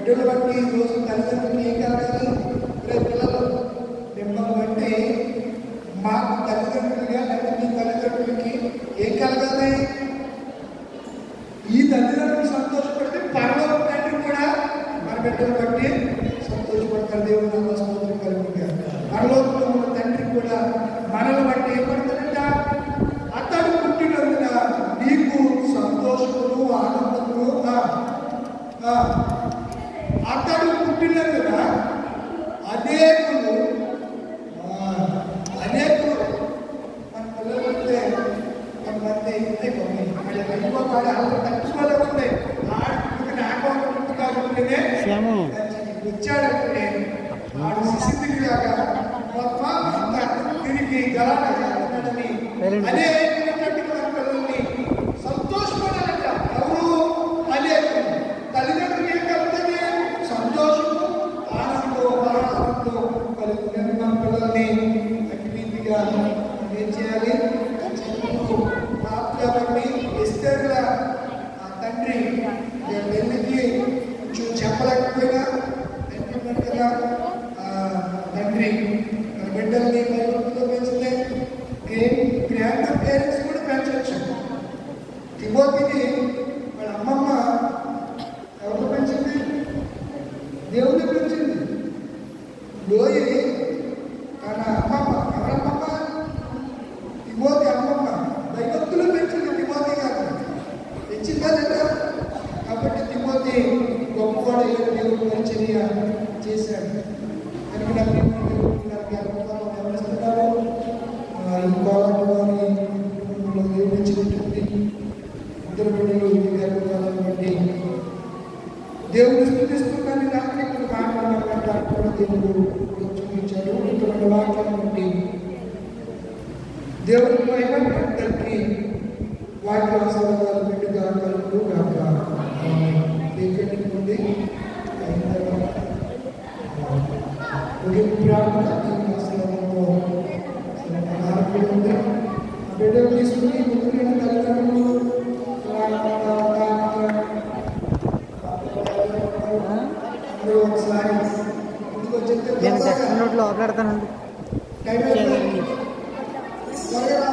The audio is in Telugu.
బిడ్డలు బట్టి ఈరోజు తల్లిదండ్రులకి ఏం కలగాలి? పిల్లలు మిమ్మల్ని బట్టి మాకు తల్లిదండ్రులుగా లేకపోతే మీ తల్లిదండ్రులకి ఏం కలగాలి? ఈ తల్లిదండ్రులు సంతోషపడితే పరలోక తండ్రి కూడా మన బిడ్డలు బట్టి సంతోషపడతారు. దేవుడు స్తోత్రం కలుగుతుంది. పరలోకంలో ఉన్న తండ్రి కూడా మనల్ని బట్టి ఏమడుతుందంట? అతడు పుట్టినందున నీకు సంతోషమును ఆనందమును, అతడు పుట్టినందున అనేకులు మన పిల్లలు ఉంటే కొంతమంది వెళ్ళిపోతాడు. అలా తట్టుకోలే ఉంటాయి. నాకుంటేనే వచ్చాడంటే వాడు శిశులాగా తిరిగి గలాడని అదే పిల్లల్ని సంతోషపడాలంట. ఎవరు? అదే తల్లిదండ్రులు ఏం కలుగుతుంది? సంతోషము, ఆనందంతో కలుగుతుంది. మన పిల్లల్ని అగ్నిగా ఏం చేయాలి? కాబట్టి ఎస్తేర్ల తండ్రి వెళ్ళికి కొంచెం చెప్పలేకపోయినా అంటున్నాడు కదా, తండ్రి మన బిడ్డల్ని భయభక్తితో పెంచితే గ్రాండ్ పేరెంట్స్ కూడా పెంచవచ్చు. తిమోతిని వాళ్ళ అమ్మమ్మ ఎవరు పెంచింది? దేవుని పెంచింది. లోయి తన అమ్మమ్మ, ఎవరమ్మమ్మ? తిమోతి అమ్మమ్మ భయభక్తులు పెంచింది. తిమోతి గారు పెంచిందా లేదా? కాబట్టి తిమోతి గొప్పవాడు, దేవుడు పరిచర్య చేశాడు. కనుక గమనిస్తున్నారు. దేవుడు ఇచ్చినటువంటి ఇద్దరు బిడ్డలు గర్భకాలం బట్టి దేవుడు స్థుతిస్తున్నాను. రాత్రి ఇక్కడ మాట్లాడాలంటే దేవుడు చూపించాడు. ఇటువంటి వాక్యాన్ని బట్టి దేవుడి మహిమకి వాక్య ఆశీర్వాదాలు బిడ్డగా కలుగుతూ కాక ఉంది. ప్రార్థన ఆశీర్వాదంతో ఉంది. ఆ బిడ్డలు తీసుకుని ముందుకు తల్లిదండ్రులు ఒకసారి ముందుకు వచ్చేస్తే మాట్లాడతానండి. త్వరగా